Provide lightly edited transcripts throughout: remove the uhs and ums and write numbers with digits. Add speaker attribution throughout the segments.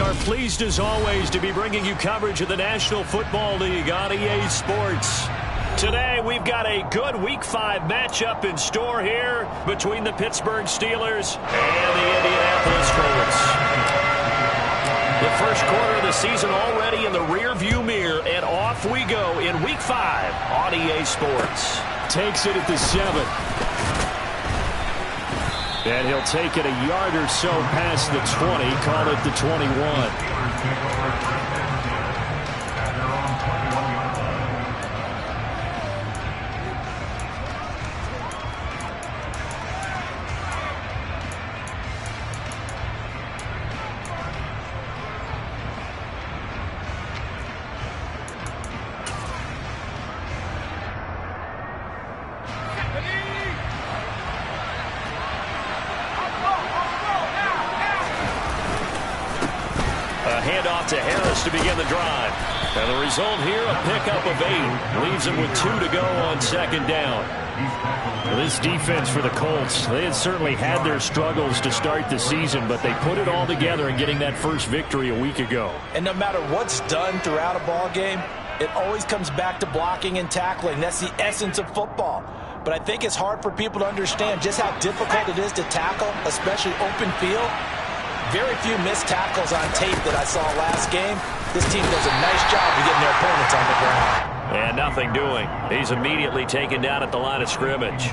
Speaker 1: are pleased as always to be bringing you coverage of the National Football League on EA Sports. Today we've got a good Week 5 matchup in store here between the Pittsburgh Steelers and the Indianapolis Colts. The first quarter of the season already in the rear-view mirror, and off we go in Week 5 on EA Sports.
Speaker 2: Takes it at the 7. And he'll take it a yard or so past the 20, call it the 21.
Speaker 1: Handoff to Harris to begin the drive. And the result here, a pickup of 8. Leaves him with 2 to go on second down.
Speaker 2: Well, this defense for the Colts, they had certainly had their struggles to start the season, but they put it all together in getting that first victory a week ago.
Speaker 3: And no matter what's done throughout a ball game, it always comes back to blocking and tackling. That's the essence of football. But I think it's hard for people to understand just how difficult it is to tackle, especially open field. Very few missed tackles on tape that I saw last game. This team does a nice job of getting their opponents on the ground.
Speaker 1: And nothing doing. He's immediately taken down at the line of scrimmage.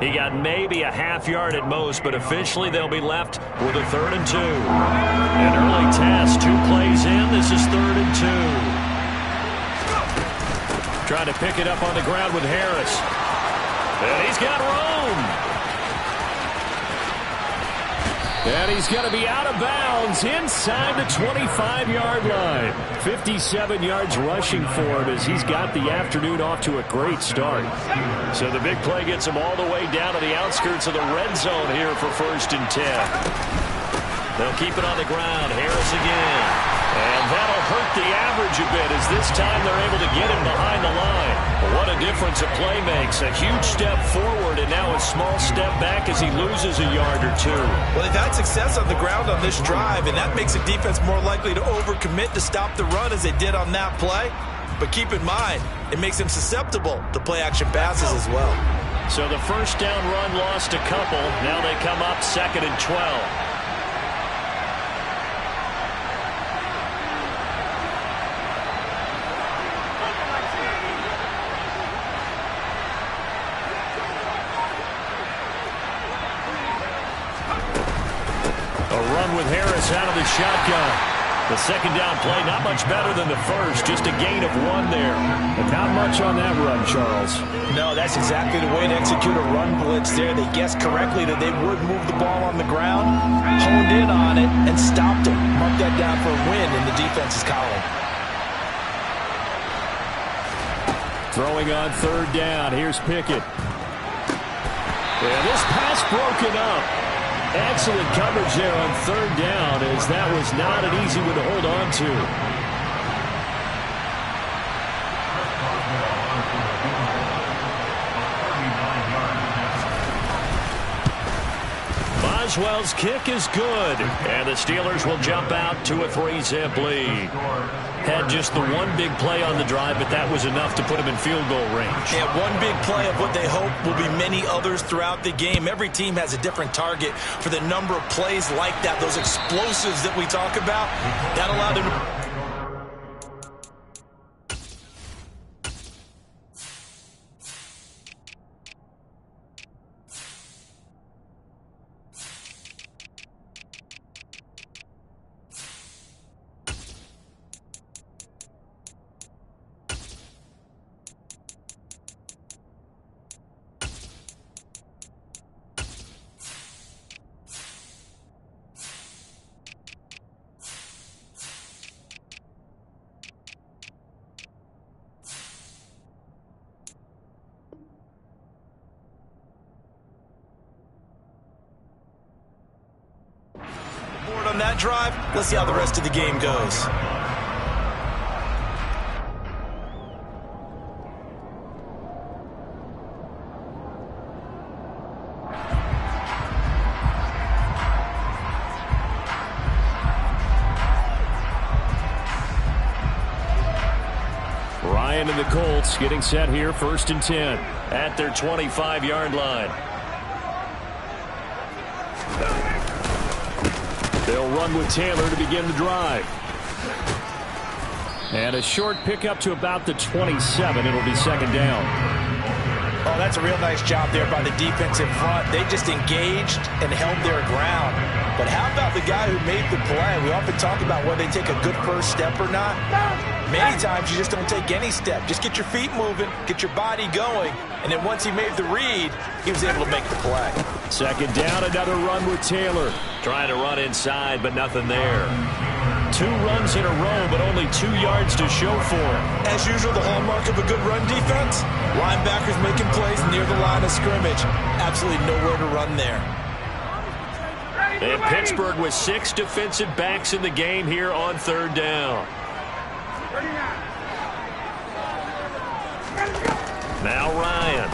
Speaker 1: He got maybe a half yard at most, but officially they'll be left with a 3rd and 2. An early test, 2 plays in. This is 3rd and 2. Trying to pick it up on the ground with Harris. And he's got room. And he's going to be out of bounds inside the 25-yard line. 57 yards rushing for him as he's got the afternoon off to a great start. So the big play gets him all the way down to the outskirts of the red zone here for 1st and 10. They'll keep it on the ground. Harris again. And that'll hurt the average a bit as this time they're able to get him behind the line. What a difference a play makes. A huge step forward and now a small step back as he loses a yard or 2.
Speaker 3: Well, they've had success on the ground on this drive, and that makes the defense more likely to overcommit to stop the run as they did on that play. But keep in mind, it makes them susceptible to play-action passes as well.
Speaker 1: So the first down run lost a couple. Now they come up 2nd and 12. With Harris out of the shotgun. The second down play, not much better than the first. Just a gain of 1 there.
Speaker 2: But not much on that run, Charles.
Speaker 3: No, that's exactly the way to execute a run blitz there. They guessed correctly that they would move the ball on the ground, honed in on it, and stopped them. Mark that down for a win in the defense's column.
Speaker 2: Throwing on 3rd down. Here's Pickett.
Speaker 1: And this pass broken up.
Speaker 2: Excellent coverage there on 3rd down, as that was not an easy one to hold on to.
Speaker 1: Boswell's kick is good, and the Steelers will jump out to a 3-zip lead. Had just the one big play on the drive, but that was enough to put him in field goal range.
Speaker 3: Yeah, one big play of what they hope will be many others throughout the game. Every team has a different target for the number of plays like that, those explosives that we talk about. That allowed them to... on that drive. Let's see how the rest of the game goes.
Speaker 1: Ryan and the Colts getting set here, 1st and 10 at their 25-yard line. They'll run with Taylor to begin the drive. And a short pickup to about the 27. It'll be 2nd down.
Speaker 3: Oh, that's a real nice job there by the defensive front. They just engaged and held their ground. But how about the guy who made the play? We often talk about whether they take a good first step or not. Many times you just don't take any step. Just get your feet moving, get your body going, and then once he made the read, he was able to make the play.
Speaker 1: 2nd down, another run with Taylor.
Speaker 2: Trying to run inside, but nothing there. 2 runs in a row, but only 2 yards to show for it.
Speaker 3: As usual, the hallmark of a good run defense, linebackers making plays near the line of scrimmage. Absolutely nowhere to run there.
Speaker 2: And Pittsburgh with 6 defensive backs in the game here on 3rd down. Now Ryan.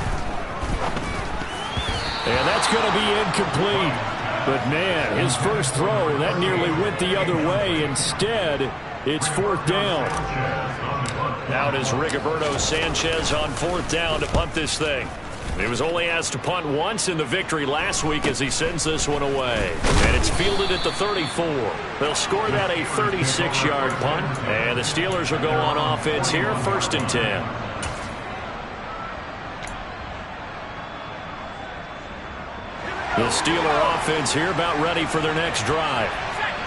Speaker 1: And that's going to be incomplete. But, man, his first throw, that nearly went the other way. Instead, it's 4th down.
Speaker 2: Out is Rigoberto Sanchez on 4th down to punt this thing. He was only asked to punt once in the victory last week as he sends this one away. And it's fielded at the 34. They'll score that a 36-yard punt. And the Steelers will go on offense here, 1st and 10. The Steeler offense here about ready for their next drive.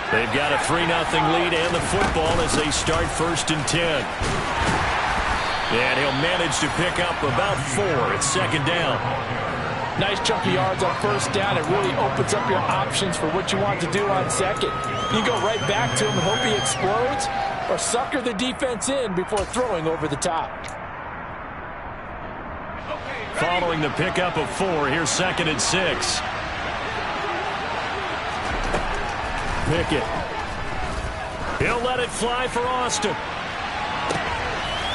Speaker 2: They've got a 3-0 lead and the football as they start 1st and 10. And he'll manage to pick up about 4 at 2nd down.
Speaker 3: Nice chunky yards on 1st down. It really opens up your options for what you want to do on 2nd. You go right back to him and hope he explodes, or sucker the defense in before throwing over the top.
Speaker 2: Following the pickup of 4, here's 2nd and 6.
Speaker 1: Pickett.
Speaker 2: He'll let it fly for Austin.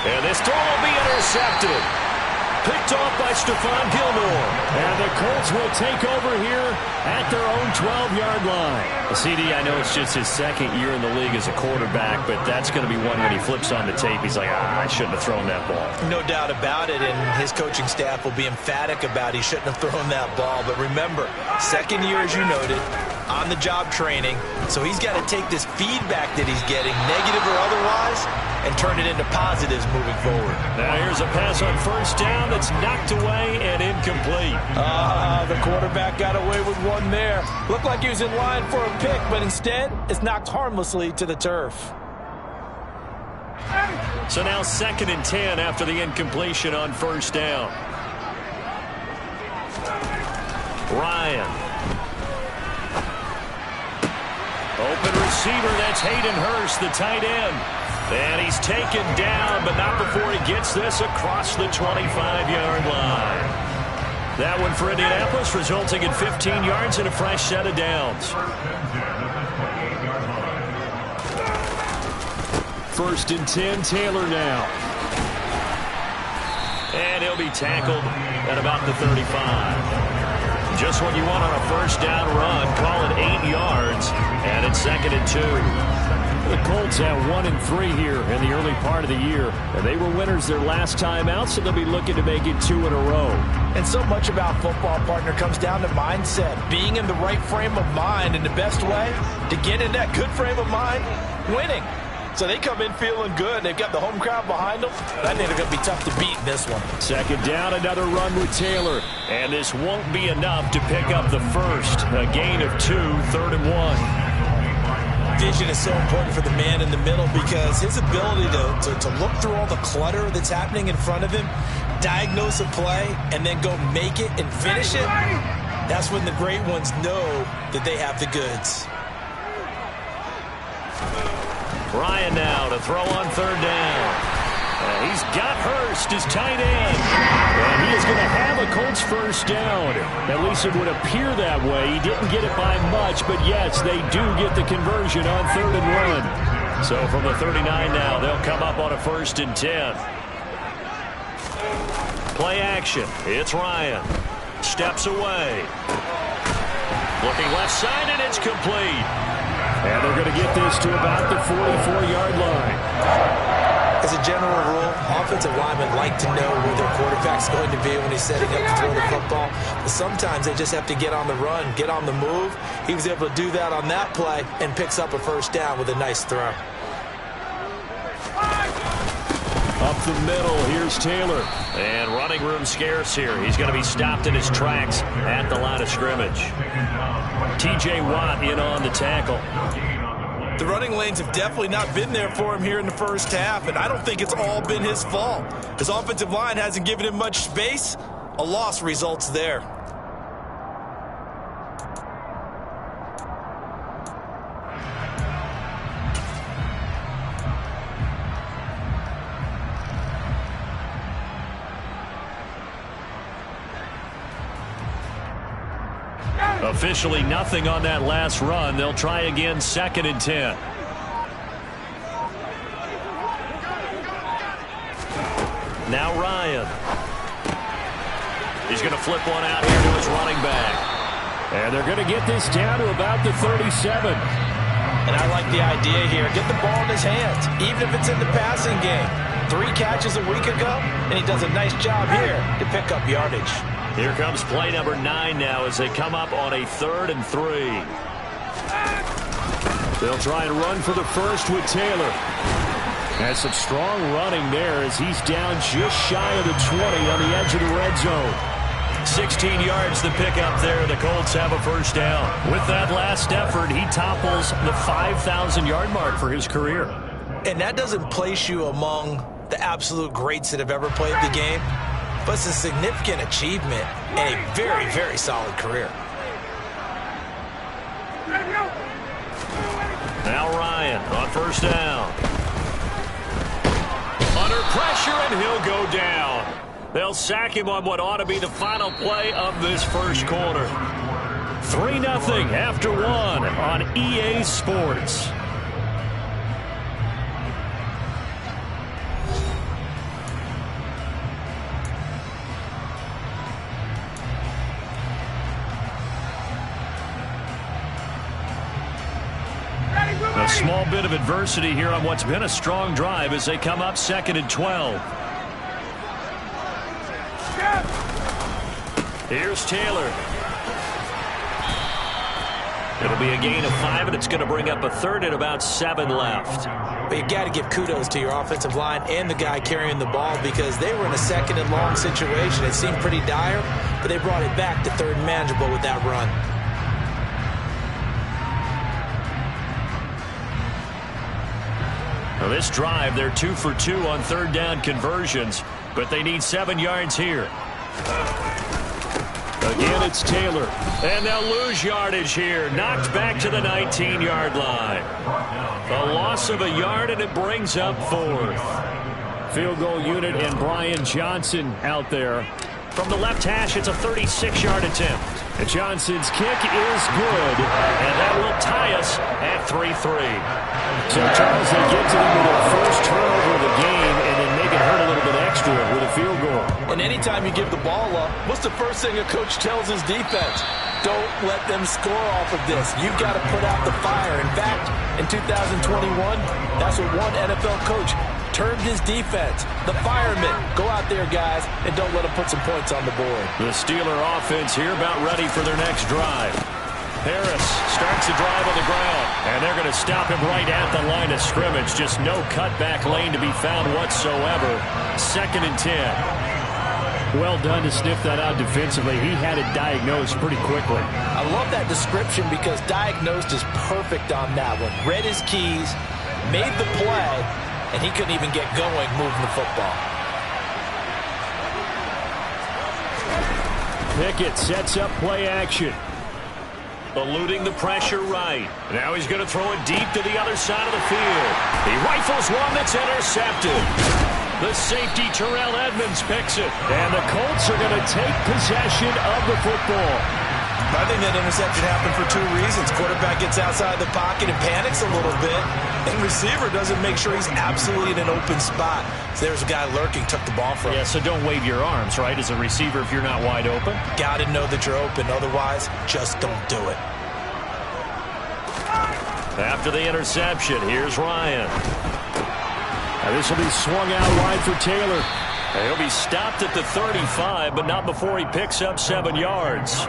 Speaker 2: And this throw will be intercepted. Picked off by Stephon Gilmore.
Speaker 1: And the Colts will take over here at their own 12-yard line.
Speaker 2: CD, I know it's just his 2nd year in the league as a quarterback, but that's going to be one when he flips on the tape. He's like, I shouldn't have thrown that ball.
Speaker 3: No doubt about it, and his coaching staff will be emphatic about he shouldn't have thrown that ball. But remember, 2nd year, as you noted, on-the-job training, so he's got to take this feedback that he's getting, negative or otherwise, and turn it into positives moving forward.
Speaker 2: Now here's a pass on 1st down that's knocked away and incomplete.
Speaker 3: The quarterback got away with one there. Looked like he was in line for a pick, but instead it's knocked harmlessly to the turf.
Speaker 2: So now 2nd and 10 after the incompletion on 1st down. Ryan. Open receiver, that's Hayden Hurst, the tight end. And he's taken down, but not before he gets this across the 25-yard line. That one for Indianapolis, resulting in 15 yards and a fresh set of downs.
Speaker 1: 1st and 10, Taylor now.
Speaker 2: And he'll be tackled at about the 35. Just what you want on a 1st down run, call it 8 yards, and it's 2nd and 2.
Speaker 1: The Colts have 1 and 3 here in the early part of the year. And they were winners their last time out, so they'll be looking to make it 2 in a row.
Speaker 3: And so much about football, partner, comes down to mindset. Being in the right frame of mind, and the best way to get in that good frame of mind, winning. So they come in feeling good. They've got the home crowd behind them. I think they're going to be tough to beat in this one.
Speaker 1: 2nd down, another run with Taylor.
Speaker 2: And this won't be enough to pick up the first. A gain of 2, 3rd and 1.
Speaker 3: Vision is so important for the man in the middle because his ability to look through all the clutter that's happening in front of him, diagnose a play, and then go make it and finish it, that's when the great ones know that they have the goods.
Speaker 2: Ryan now to throw on 3rd down. He's got Hurst, his tight end.
Speaker 1: And he is going to have a Colts 1st down. At least it would appear that way. He didn't get it by much, but yes, they do get the conversion on 3rd and 1.
Speaker 2: So from the 39 now, they'll come up on a 1st and 10. Play action. It's Ryan. Steps away. Looking left side, and it's complete.
Speaker 1: And they're going to get this to about the 44-yard line.
Speaker 3: As a general rule, offensive linemen like to know where their quarterback's going to be when he's setting up to throw the football. But sometimes they just have to get on the run, get on the move. He was able to do that on that play and picks up a first down with a nice throw.
Speaker 2: Up the middle, here's Taylor. And running room scarce here. He's going to be stopped in his tracks at the line of scrimmage. T.J. Watt in on the tackle.
Speaker 3: The running lanes have definitely not been there for him here in the first half, and I don't think it's all been his fault. His offensive line hasn't given him much space. A loss results there.
Speaker 2: Officially nothing on that last run. They'll try again, 2nd and 10. Now Ryan. He's going to flip one out here to his running back.
Speaker 1: And they're going to get this down to about the 37.
Speaker 3: And I like the idea here. Get the ball in his hands, even if it's in the passing game. 3 catches a week ago, and he does a nice job here to pick up yardage.
Speaker 2: Here comes play number 9 now as they come up on a 3rd and 3.
Speaker 1: They'll try and run for the first with Taylor. Has some strong running there as he's down just shy of the 20 on the edge of the red zone.
Speaker 2: 16 yards the pickup there. The Colts have a first down. With that last effort, he topples the 5,000-yard mark for his career.
Speaker 3: And that doesn't place you among the absolute greats that have ever played the game. But it's a significant achievement and a very, very solid career.
Speaker 2: Now Ryan on first down. Under pressure, and he'll go down. They'll sack him on what ought to be the final play of this first quarter. 3-0 after 1 on EA Sports. A small bit of adversity here on what's been a strong drive as they come up 2nd and 12. Here's Taylor. It'll be a gain of 5, and it's going to bring up a 3rd and about 7 left.
Speaker 3: But you got to give kudos to your offensive line and the guy carrying the ball because they were in a 2nd and long situation. It seemed pretty dire, but they brought it back to 3rd and manageable with that run.
Speaker 2: Now this drive, they're 2 for 2 on 3rd down conversions, but they need 7 yards here.
Speaker 1: Again, it's Taylor.
Speaker 2: And they'll lose yardage here. Knocked back to the 19-yard line. A loss of a yard, and it brings up 4th.
Speaker 1: Field goal unit and Brian Johnson out there.
Speaker 2: From the left hash, it's a 36-yard attempt.
Speaker 1: And Johnson's kick is good.
Speaker 2: And that will tie us at 3-3.
Speaker 1: So, Charles, they get to them with their first turnover of the game and then make it hurt a little bit extra with a field goal.
Speaker 3: And anytime you give the ball up, what's the first thing a coach tells his defense? Don't let them score off of this. You've got to put out the fire. In fact, in 2021, that's what one NFL coach termed his defense. The firemen. Go out there, guys, and don't let them put some points on the board.
Speaker 2: The Steeler offense here about ready for their next drive. Harris starts the drive on the ground, and they're going to stop him right at the line of scrimmage. Just no cutback lane to be found whatsoever. 2nd and 10.
Speaker 1: Well done to sniff that out defensively. He had it diagnosed pretty quickly.
Speaker 3: I love that description because diagnosed is perfect on that one. Read his keys, made the play, and he couldn't even get going moving the football.
Speaker 1: Pickett sets up play action.
Speaker 2: Eluding the pressure right. Now he's going to throw it deep to the other side of the field. He rifles one that's intercepted. The safety, Terrell Edmonds, picks it.
Speaker 1: And the Colts are going to take possession of the football.
Speaker 3: I think that interception happened for 2 reasons. Quarterback gets outside the pocket and panics a little bit. And receiver doesn't make sure he's absolutely in an open spot. So there's a guy lurking, took the ball from him.
Speaker 2: Yeah, so don't wave your arms, right, as a receiver if you're not wide open.
Speaker 3: Got to know that you're open. Otherwise, just don't do it.
Speaker 2: After the interception, here's Ryan.
Speaker 1: This will be swung out wide for Taylor.
Speaker 2: He'll be stopped at the 35, but not before he picks up 7 yards.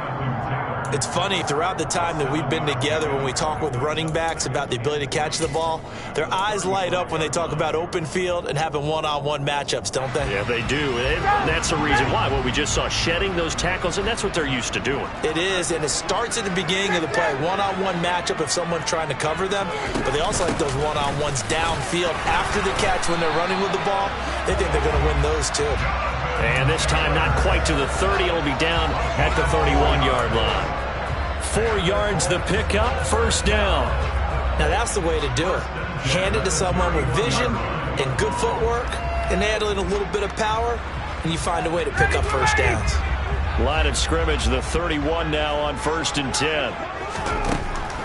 Speaker 3: It's funny, throughout the time that we've been together, when we talk with running backs about the ability to catch the ball, their eyes light up when they talk about open field and having one-on-one matchups, don't they?
Speaker 2: Yeah, they do. And that's the reason why. What we just saw, shedding those tackles, and that's what they're used to doing.
Speaker 3: It is, and it starts at the beginning of the play. One-on-one matchup if someone's trying to cover them, but they also like those one-on-ones downfield after the catch when they're running with the ball. They think they're going to win those, too.
Speaker 2: And this time not quite to the 30. It'll be down at the 31-yard line.
Speaker 1: 4 yards the pickup, first down.
Speaker 3: Now that's the way to do it. Hand it to someone with vision and good footwork, and add in a little bit of power, and you find a way to pick up first downs.
Speaker 2: Line of scrimmage, the 31 now on 1st and 10.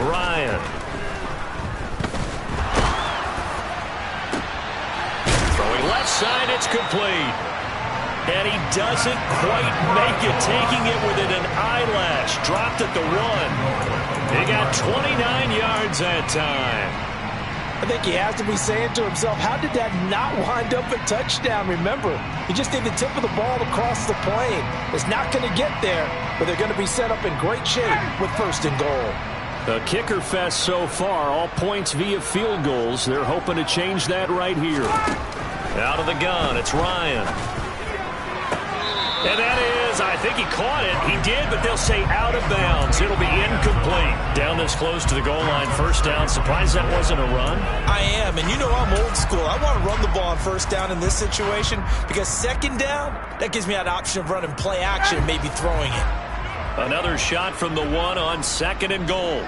Speaker 2: Ryan. Throwing left side, it's complete. And he doesn't quite make it, taking it within an eyelash. Dropped at the 1. He got 29 yards that time.
Speaker 3: I think he has to be saying to himself, how did that not wind up a touchdown? Remember, you just need the tip of the ball across the plane. It's not going to get there, but they're going to be set up in great shape with 1st and goal.
Speaker 1: The kicker fest so far, all points via field goals. They're hoping to change that right here.
Speaker 2: Out of the gun, it's Ryan. And that is, I think he caught it. He did, but they'll say out of bounds. It'll be incomplete. Down this close to the goal line, first down. Surprised that wasn't a run?
Speaker 3: I am, and you know I'm old school. I want to run the ball on first down in this situation because second down, that gives me that option of running play action, maybe throwing it.
Speaker 2: Another shot from the 1 on 2nd and goal.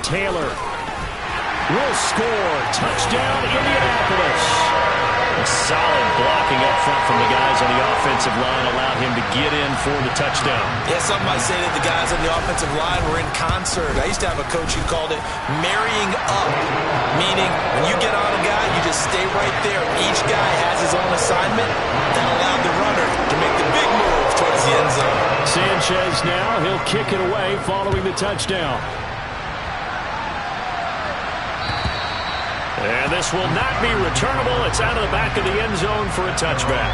Speaker 1: Taylor will score. Touchdown, Indianapolis.
Speaker 2: A solid blocking up front from the guys on the offensive line allowed him to get in for the touchdown.
Speaker 3: Yeah, some might say that the guys on the offensive line were in concert. I used to have a coach who called it marrying up, meaning when you get on a guy, you just stay right there. Each guy has his own assignment. That allowed the runner to make the big move towards the end zone.
Speaker 1: Sanchez now, he'll kick it away following the touchdown.
Speaker 2: And this will not be returnable. It's out of the back of the end zone for a touchback.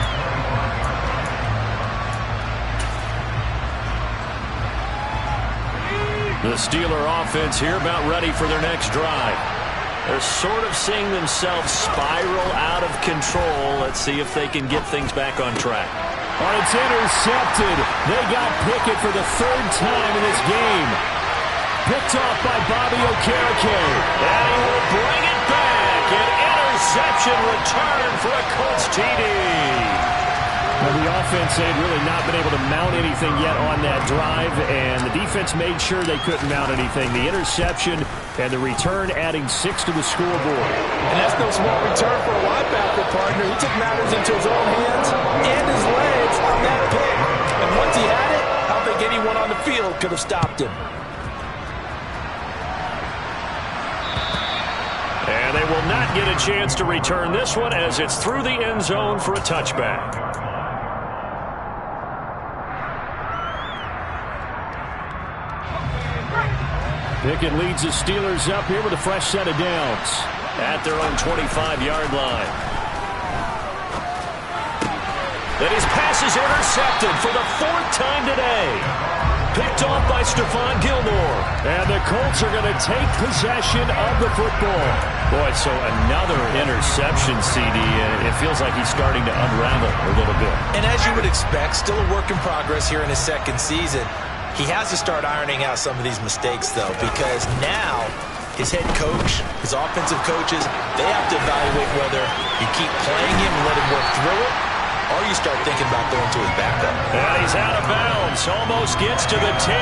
Speaker 2: The Steeler offense here about ready for their next drive. They're sort of seeing themselves spiral out of control. Let's see if they can get things back on track.
Speaker 1: Oh, it's intercepted. They got Pickett for the 3rd time in this game. Picked off by Bobby Okereke.
Speaker 2: And he will bring it back. An interception return for a Colts TD.
Speaker 1: Well, the offense had really not been able to mount anything yet on that drive, and the defense made sure they couldn't mount anything. The interception and the return adding 6 to the scoreboard.
Speaker 3: And that's no small return for a linebacker, partner. He took matters into his own hands and his legs on that pick. And once he had it, I don't think anyone on the field could have stopped him.
Speaker 2: And they will not get a chance to return this one as it's through the end zone for a touchback.
Speaker 1: Pickett leads the Steelers up here with a fresh set of downs.
Speaker 2: At their own 25-yard line. Then his pass is intercepted for the 4th time today. Picked off by Stephon Gilmore.
Speaker 1: And the Colts are going to take possession of the football.
Speaker 2: Boy, so another interception, CD. It feels like he's starting to unravel a little bit.
Speaker 3: And as you would expect, still a work in progress here in his 2nd season. He has to start ironing out some of these mistakes, though, because now his head coach, his offensive coaches, they have to evaluate whether you keep playing him and let him work through it, or you start thinking about going to his backup.
Speaker 2: And he's out of bounds. Almost gets to the 10.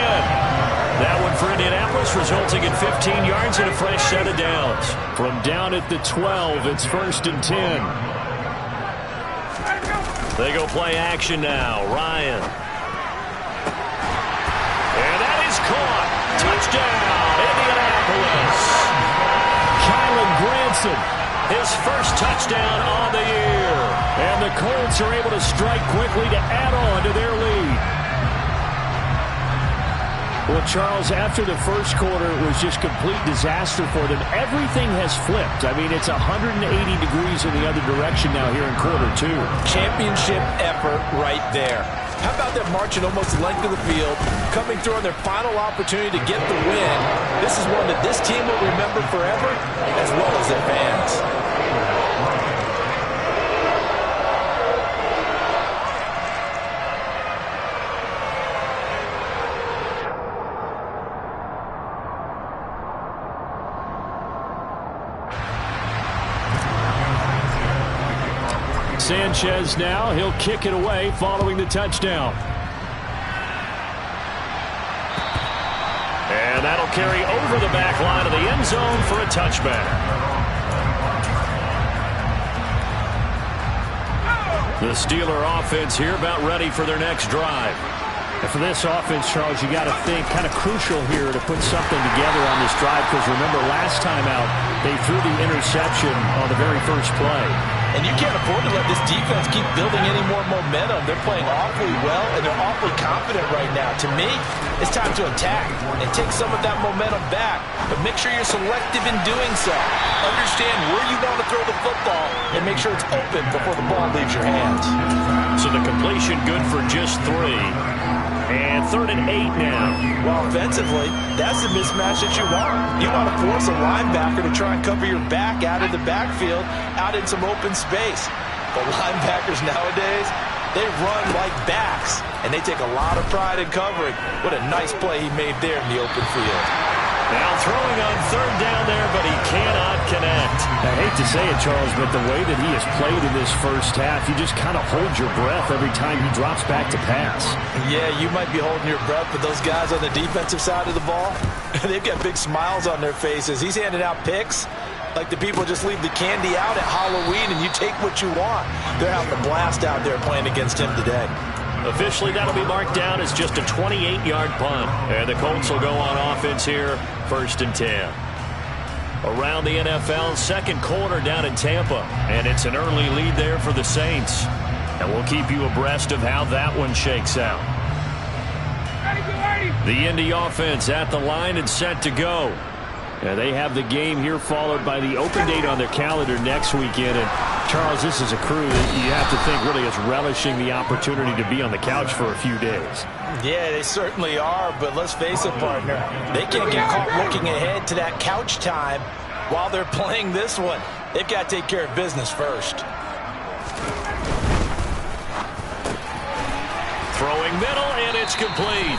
Speaker 2: That one for Indianapolis, resulting in 15 yards and a fresh set of downs.
Speaker 1: From down at the 12, it's 1st and 10.
Speaker 2: They go play action now. Ryan. And that is caught. Touchdown, Indianapolis.
Speaker 1: Kylan Granson.
Speaker 2: His first touchdown on the year.
Speaker 1: And the Colts are able to strike quickly to add on to their lead. Well, Charles, after the first quarter, it was just complete disaster for them. Everything has flipped. I mean, it's 180 degrees in the other direction now here in quarter two.
Speaker 3: Championship effort right there. How about them marching almost the length of the field, coming through on their final opportunity to get the win? This is one that this team will remember forever, as well as their fans.
Speaker 1: Sanchez now, he'll kick it away following the touchdown.
Speaker 2: And that'll carry over the back line of the end zone for a touchback. The Steeler offense here about ready for their next drive.
Speaker 1: And for this offense, Charles, you got to think kind of crucial here to put something together on this drive, because remember last time out they threw the interception on the very first play.
Speaker 3: And you can't afford to let this defense keep building any more momentum. They're playing awfully well, and they're awfully confident right now. To me, it's time to attack and take some of that momentum back. But make sure you're selective in doing so. Understand where you want to throw the football and make sure it's open before the ball leaves your hands.
Speaker 2: So the completion good for just 3. And 3rd and 8 now.
Speaker 3: Well, offensively, that's the mismatch that you want. You want to force a linebacker to try and cover your back out of the backfield, out in some open space. But linebackers nowadays, they run like backs, and they take a lot of pride in covering. What a nice play he made there in the open field.
Speaker 2: Now throwing on 3rd down there, but he cannot connect.
Speaker 1: I hate to say it, Charles, but the way that he has played in this first half, you just kind of hold your breath every time he drops back to pass.
Speaker 3: Yeah, you might be holding your breath, but those guys on the defensive side of the ball, they've got big smiles on their faces. He's handing out picks like the people just leave the candy out at Halloween and you take what you want. They're having a blast out there playing against him today.
Speaker 2: Officially, that'll be marked down as just a 28-yard punt. And the Colts will go on offense here, 1st and 10. Around the NFL, second quarter down in Tampa. And it's an early lead there for the Saints. And we'll keep you abreast of how that one shakes out. The Indy offense at the line and set to go. And they have the game here followed by the open date on their calendar next weekend. And Charles, this is a crew that you have to think really is relishing the opportunity to be on the couch for a few days.
Speaker 3: Yeah, they certainly are, but let's face it, partner. They can't get caught looking ahead to that couch time while they're playing this one. They've got to take care of business first.
Speaker 2: Throwing middle, and it's complete.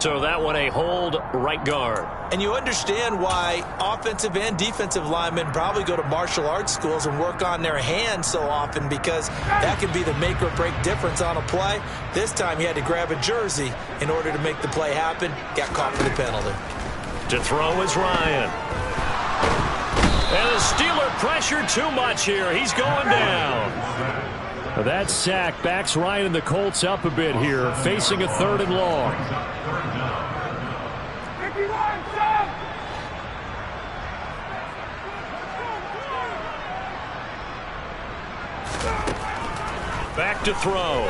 Speaker 2: So that one a hold right guard.
Speaker 3: And you understand why offensive and defensive linemen probably go to martial arts schools and work on their hands so often, because that can be the make or break difference on a play. This time he had to grab a jersey in order to make the play happen. Got caught for the penalty.
Speaker 2: To throw is Ryan. And the Steeler pressure too much here. He's going down.
Speaker 1: That sack backs Ryan and the Colts up a bit here, facing a 3rd and long.
Speaker 2: Back to throw.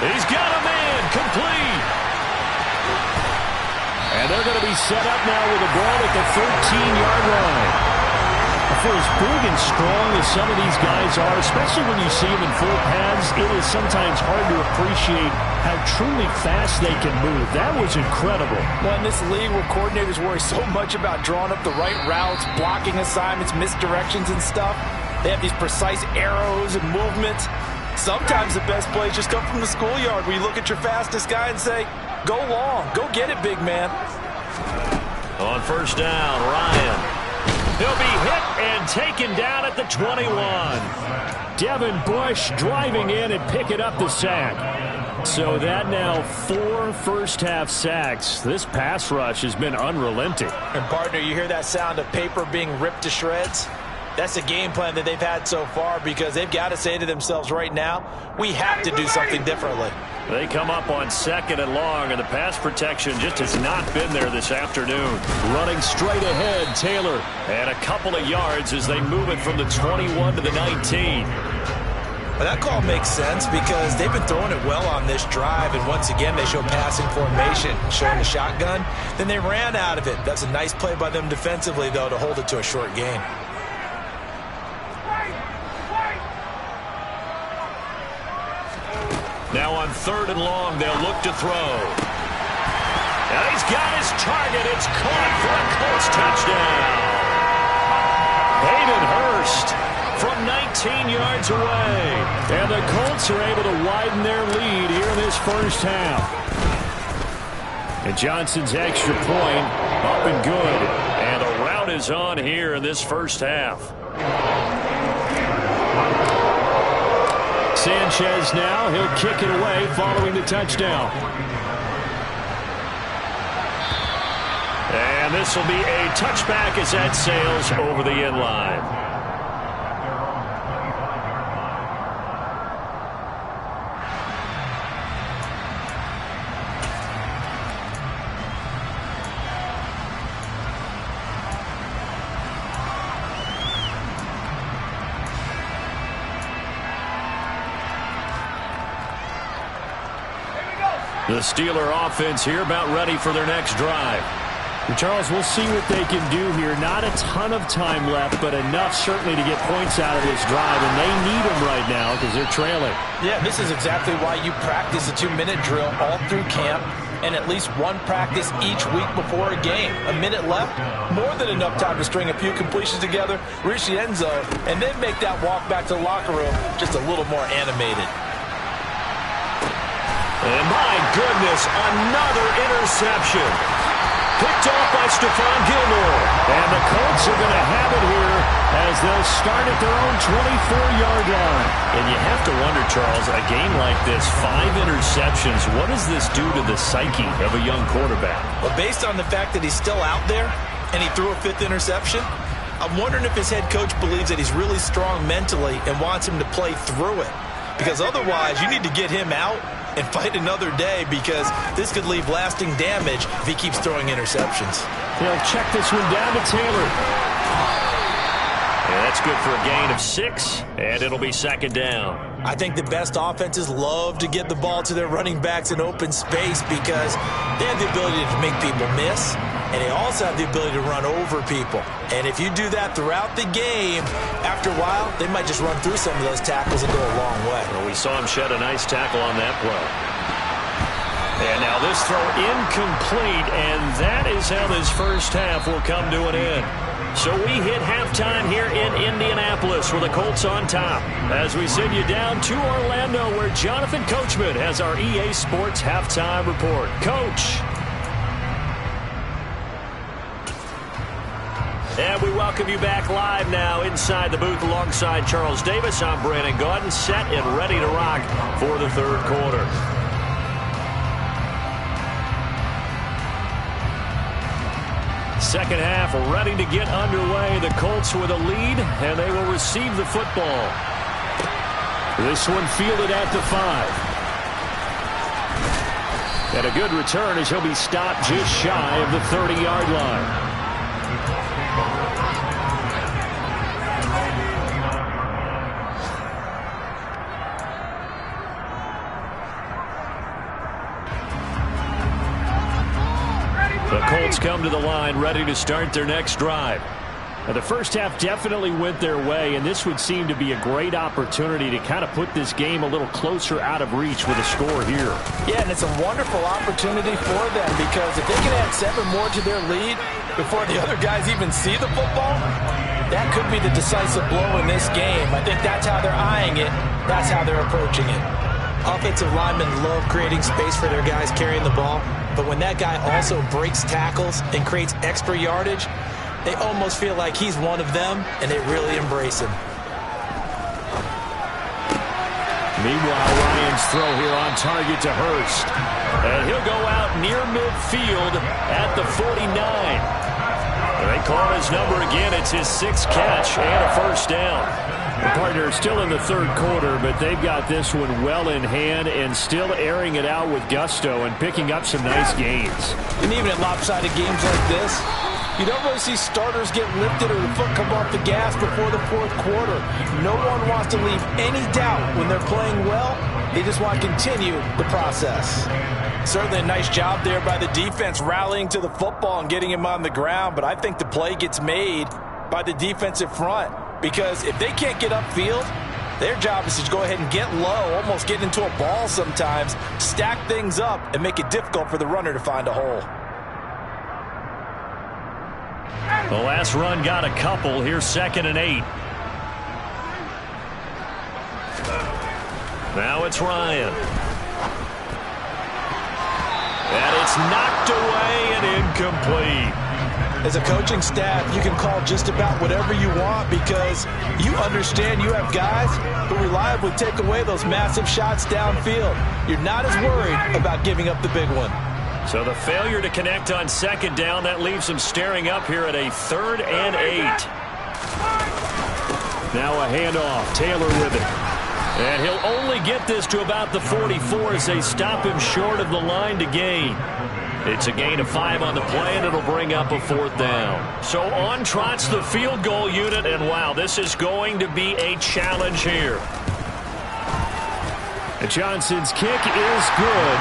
Speaker 2: He's got a man, complete.
Speaker 1: And they're going to be set up now with the ball at the 13-yard line. For as big and strong as some of these guys are, especially when you see them in full pads, it is sometimes hard to appreciate how truly fast they can move. That was incredible.
Speaker 3: Well, in this league where coordinators worry so much about drawing up the right routes, blocking assignments, misdirections and stuff, they have these precise arrows and movements. Sometimes the best plays just come from the schoolyard, where you look at your fastest guy and say, go long, go get it, big man.
Speaker 2: On 1st down, Ryan. He'll be hit and taken down at the 21.
Speaker 1: Devin Bush driving in and picking up the sack. So that now 4 first-half sacks. This pass rush has been unrelenting.
Speaker 3: And, partner, you hear that sound of paper being ripped to shreds? That's the game plan that they've had so far, because they've got to say to themselves right now, we have to do something differently.
Speaker 2: They come up on 2nd and long, and the pass protection just has not been there this afternoon.
Speaker 1: Running straight ahead, Taylor.
Speaker 2: And a couple of yards as they move it from the 21 to the 19.
Speaker 3: Well, that call makes sense because they've been throwing it well on this drive, and once again they show passing formation, showing the shotgun. Then they ran out of it. That's a nice play by them defensively, though, to hold it to a short gain.
Speaker 2: Now on 3rd and long, they'll look to throw. And he's got his target. It's caught for a Colts touchdown. Hayden Hurst from 19 yards away. And the Colts are able to widen their lead here in this first half.
Speaker 1: And Johnson's extra point up and good.
Speaker 2: And the rout is on here in this first half.
Speaker 1: Sanchez now. He'll kick it away following the touchdown.
Speaker 2: And this will be a touchback as that sails over the end line. The Steeler offense here about ready for their next drive.
Speaker 1: And Charles, we'll see what they can do here. Not a ton of time left, but enough certainly to get points out of this drive, and they need them right now because they're trailing.
Speaker 3: Yeah, this is exactly why you practice a 2-minute drill all through camp and at least one practice each week before a game. A minute left, more than enough time to string a few completions together, reach the end zone, and then make that walk back to the locker room just a little more animated.
Speaker 2: And my goodness, another interception. Picked off by Stephon Gilmore.
Speaker 1: And the Colts are going to have it here as they'll start at their own 24-yard line.
Speaker 2: And you have to wonder, Charles, a game like this, 5 interceptions, what does this do to the psyche of a young quarterback?
Speaker 3: Well, based on the fact that he's still out there and he threw a 5th interception, I'm wondering if his head coach believes that he's really strong mentally and wants him to play through it. Because otherwise, you need to get him out and fight another day, because this could leave lasting damage if he keeps throwing interceptions.
Speaker 1: He'll check this one down to Taylor.
Speaker 2: And that's good for a gain of 6, and it'll be 2nd down.
Speaker 3: I think the best offenses love to get the ball to their running backs in open space because they have the ability to make people miss, and they also have the ability to run over people. And if you do that throughout the game, after a while, they might just run through some of those tackles and go a long way.
Speaker 2: Well, we saw him shed a nice tackle on that play. And now this throw incomplete, and that is how this first half will come to an end. So we hit halftime here in Indianapolis with the Colts on top as we send you down to Orlando where Jonathan Coachman has our EA Sports halftime report. Coach. And we welcome you back live now inside the booth alongside Charles Davis. I'm Brandon Gaudin, set and ready to rock for the 3rd quarter. Second half ready to get underway. The Colts with a lead, and they will receive the football.
Speaker 1: This one fielded at the 5. And a good return as he'll be stopped just shy of the 30-yard line.
Speaker 2: The Colts come to the line ready to start their next drive.
Speaker 1: Now, the first half definitely went their way, and this would seem to be a great opportunity to kind of put this game a little closer out of reach with a score here.
Speaker 3: Yeah, and it's a wonderful opportunity for them because if they can add 7 more to their lead before the other guys even see the football, that could be the decisive blow in this game. I think that's how they're eyeing it. That's how they're approaching it. Offensive linemen love creating space for their guys carrying the ball, but when that guy also breaks tackles and creates extra yardage, they almost feel like he's one of them, and they really embrace him.
Speaker 1: Meanwhile, Ryan's throw here on target to Hurst.
Speaker 2: And he'll go out near midfield at the 49. They call his number again. It's his 6th catch and a first down.
Speaker 1: The partner is still in the 3rd quarter, but they've got this one well in hand and still airing it out with gusto and picking up some nice gains.
Speaker 3: And even in lopsided games like this, You don't really see starters get lifted or the foot come off the gas before the fourth quarter. No one wants to leave any doubt when they're playing well. They just want to continue the process. Certainly a nice job there by the defense rallying to the football and getting him on the ground, but I think the play gets made by the defensive front because if they can't get upfield, their job is to go ahead and get low, almost get into a ball sometimes, stack things up, and make it difficult for the runner to find a hole.
Speaker 2: The last run got a couple. Here's 2nd and 8. Now it's Ryan. And it's knocked away and incomplete.
Speaker 3: As a coaching staff, you can call just about whatever you want because you understand you have guys who reliably take away those massive shots downfield. You're not as worried about giving up the big one.
Speaker 2: So the failure to connect on 2nd down, that leaves him staring up here at a 3rd and 8.
Speaker 1: Now a handoff. Taylor with it.
Speaker 2: And he'll only get this to about the 44 as they stop him short of the line to gain. It's a gain of 5 on the play, and it'll bring up a 4th down. So on trots the field goal unit, and wow, this is going to be a challenge here.
Speaker 1: And Johnson's kick is good.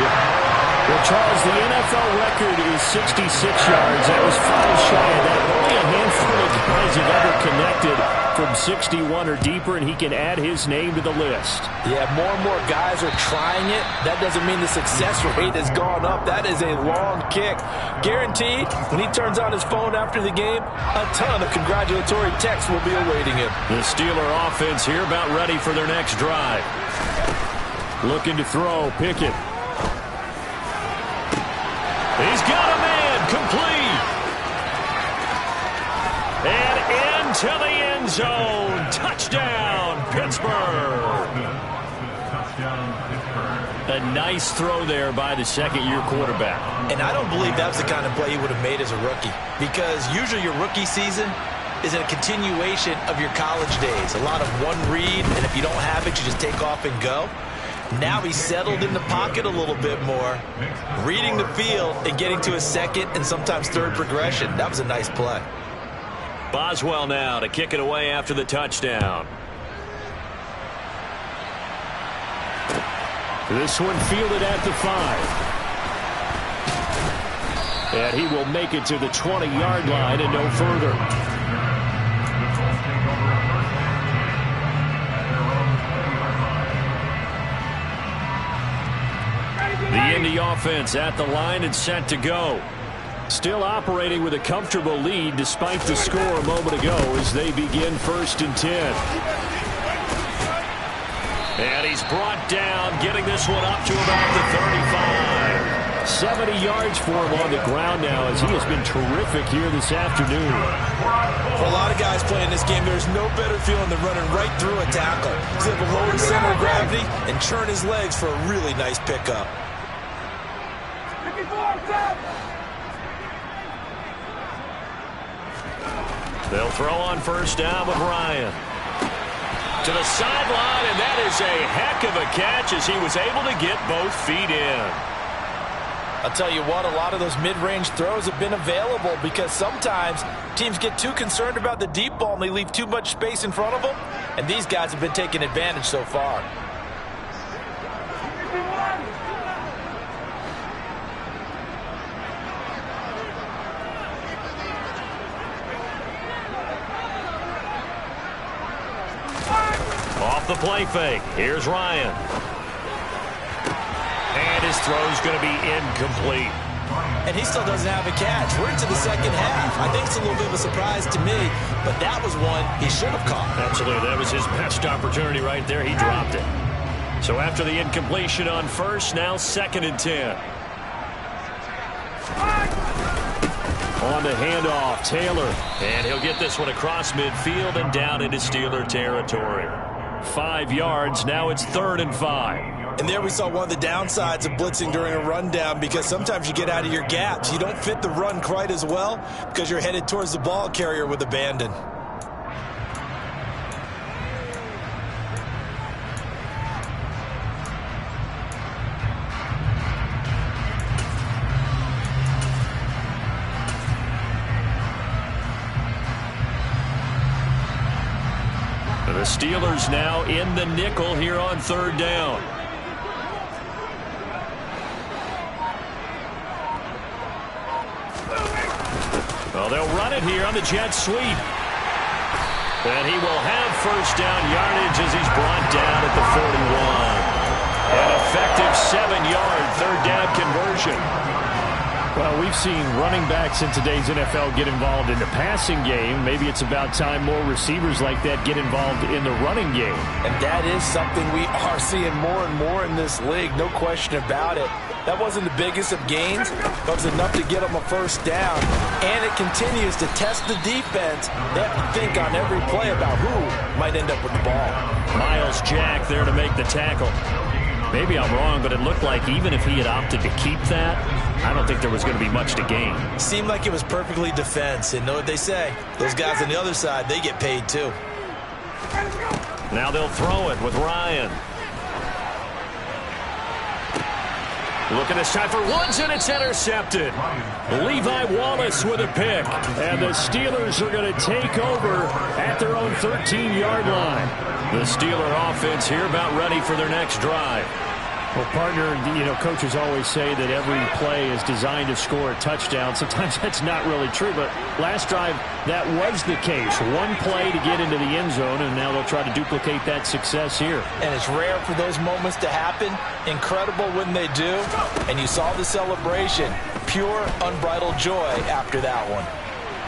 Speaker 1: Well, Charles, the NFL record is 66 yards. That was 5 shy of that. Only a handful of guys have ever connected from 61 or deeper, and he can add his name to the list.
Speaker 3: Yeah, more and more guys are trying it. That doesn't mean the success rate has gone up. That is a long kick. Guaranteed, when he turns on his phone after the game, a ton of congratulatory texts will be awaiting him.
Speaker 2: The Steeler offense here about ready for their next drive.
Speaker 1: Looking to throw, Pickett.
Speaker 2: He's got a man, complete. And into the end zone. Touchdown, Pittsburgh. A nice throw there by the second-year quarterback.
Speaker 3: And I don't believe that was the kind of play he would have made as a rookie because usually your rookie season is a continuation of your college days. A lot of one read, and if you don't have it, you just take off and go. Now he's settled in the pocket a little bit more, reading the field and getting to his second and sometimes third progression. That was a nice play.
Speaker 2: Boswell now to kick it away after the touchdown.
Speaker 1: This one fielded at the 5. And he will make it to the 20-yard line and no further.
Speaker 2: The Indy offense at the line and set to go.
Speaker 1: Still operating with a comfortable lead despite the score a moment ago as they begin 1st and 10.
Speaker 2: And he's brought down, getting this one up to about the 35.
Speaker 1: 70 yards for him on the ground now as he has been terrific here this afternoon.
Speaker 3: For a lot of guys playing this game, there's no better feeling than running right through a tackle. He's able to lower his center of gravity and churn his legs for a really nice pickup.
Speaker 2: They'll throw on 1st down with Ryan. To the sideline, and that is a heck of a catch as he was able to get both feet in.
Speaker 3: I'll tell you what, a lot of those mid-range throws have been available because sometimes teams get too concerned about the deep ball and they leave too much space in front of them, and these guys have been taking advantage so far.
Speaker 2: Off the play fake. Here's Ryan. And his throw's going to be incomplete.
Speaker 3: And he still doesn't have a catch. We're into the second half. I think it's a little bit of a surprise to me, but that was one he should have caught.
Speaker 2: Absolutely. That was his best opportunity right there. He dropped it. So after the incompletion on 1st, now 2nd and 10.
Speaker 1: On the handoff, Taylor.
Speaker 2: And he'll get this one across midfield and down into Steeler territory.
Speaker 1: 5 yards. Now it's 3rd and 5.
Speaker 3: And there we saw one of the downsides of blitzing during a rundown because sometimes you get out of your gaps. You don't fit the run quite as well because you're headed towards the ball carrier with abandon.
Speaker 2: The Steelers now in the nickel here on 3rd down. Well, they'll run it here on the jet sweep. And he will have 1st down yardage as he's brought down at the 41. An effective 7-yard 3rd down conversion.
Speaker 1: Well, we've seen running backs in today's NFL get involved in the passing game. Maybe it's about time more receivers like that get involved in the running game.
Speaker 3: And that is something we are seeing more and more in this league, no question about it. That wasn't the biggest of gains, but it was enough to get them a 1st down. And it continues to test the defense. They have to think on every play about who might end up with the ball.
Speaker 2: Myles Jack there to make the tackle. Maybe I'm wrong, but it looked like even if he had opted to keep that, I don't think there was going to be much to gain.
Speaker 3: Seemed like it was perfectly defense. And know what they say? Those guys on the other side, they get paid too.
Speaker 2: Now they'll throw it with Ryan. Looking this time for Woods, and it's intercepted. Levi Wallace with a pick. And the Steelers are going to take over at their own 13-yard line. The Steeler offense here about ready for their next drive.
Speaker 1: Well, partner, coaches always say that every play is designed to score a touchdown. Sometimes that's not really true, but last drive, that was the case. One play to get into the end zone, and now they'll try to duplicate that success here.
Speaker 3: And it's rare for those moments to happen. Incredible when they do. And you saw the celebration. Pure, unbridled joy after that one.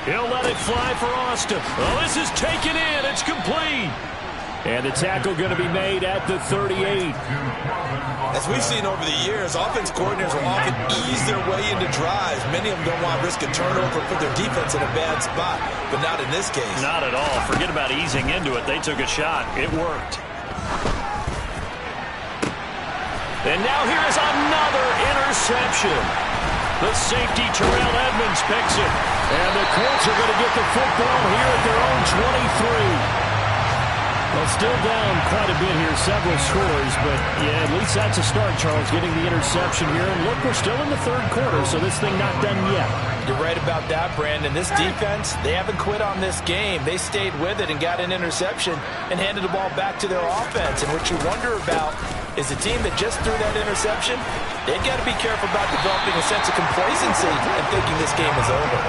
Speaker 2: He'll let it fly for Austin. Oh, this is taken in. It's complete.
Speaker 1: And the tackle going to be made at the 38.
Speaker 3: As we've seen over the years, offense coordinators will often ease their way into drives. Many of them don't want to risk a turnover or put their defense in a bad spot, but not in this case.
Speaker 2: Not at all. Forget about easing into it. They took a shot. It worked. And now here is another interception. The safety, Terrell Edmonds, picks it. And the Colts are going to get the football here at their own 23.
Speaker 1: Well, still down quite a bit here, several scores, but yeah, at least that's a start, Charles, getting the interception here. And look, we're still in the 3rd quarter, so this thing not done yet.
Speaker 3: You're right about that, Brandon. This defense, they haven't quit on this game. They stayed with it and got an interception and handed the ball back to their offense. And what you wonder about is a team that just threw that interception, they've got to be careful about developing a sense of complacency and thinking this game is over.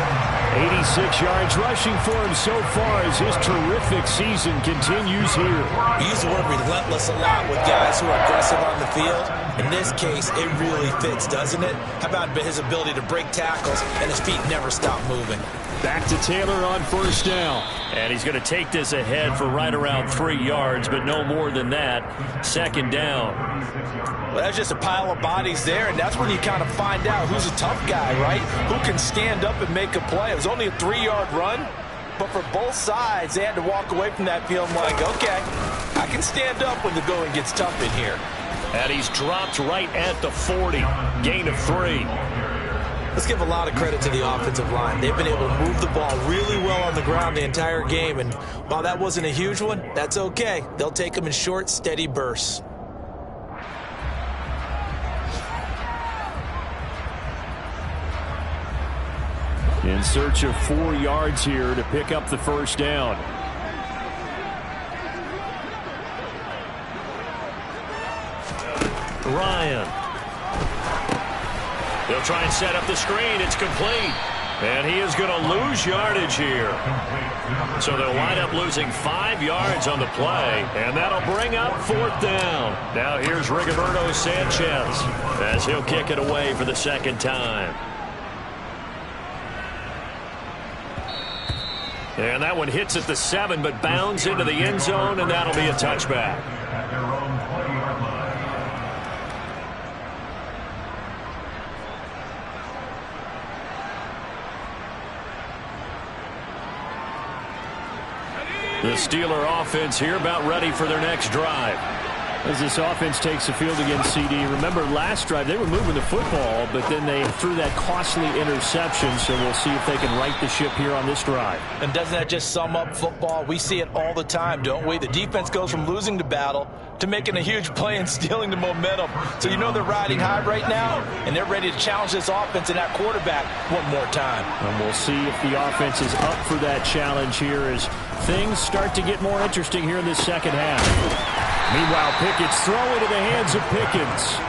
Speaker 1: 86 yards rushing for him so far as his terrific season continues here.
Speaker 3: We use the word relentless a lot with guys who are aggressive on the field. In this case, it really fits, doesn't it? How about his ability to break tackles and his feet never stop moving?
Speaker 1: Back to Taylor on 1st down.
Speaker 2: And he's going to take this ahead for right around 3 yards, but no more than that. 2nd down.
Speaker 3: Well, that's just a pile of bodies there, and that's when you kind of find out who's a tough guy, right? Who can stand up and make a play. It was only a 3-yard run, but for both sides, they had to walk away from that feeling like, okay, I can stand up when the going gets tough in here.
Speaker 2: And he's dropped right at the 40. Gain of 3.
Speaker 3: Let's give a lot of credit to the offensive line. They've been able to move the ball really well on the ground the entire game, and while that wasn't a huge one, that's okay. They'll take them in short, steady bursts.
Speaker 1: In search of 4 yards here to pick up the 1st down.
Speaker 2: Ryan. They'll try and set up the screen. It's complete. And he is going to lose yardage here. So they'll wind up losing 5 yards on the play. And that'll bring up 4th down. Now here's Rigoberto Sanchez as he'll kick it away for the 2nd time. And that one hits at the 7, but bounds into the end zone, and that'll be a touchback. The Steeler offense here about ready for their next drive.
Speaker 1: As this offense takes the field against CD, remember last drive they were moving the football, but then they threw that costly interception, so we'll see if they can right the ship here on this drive.
Speaker 3: And doesn't that just sum up football? We see it all the time, don't we? The defense goes from losing the battle to making a huge play and stealing the momentum. So you know they're riding high right now, and they're ready to challenge this offense and that quarterback one more time.
Speaker 1: And we'll see if the offense is up for that challenge here as things start to get more interesting here in this second half. Meanwhile, Pickett's throw into the hands of Pickens.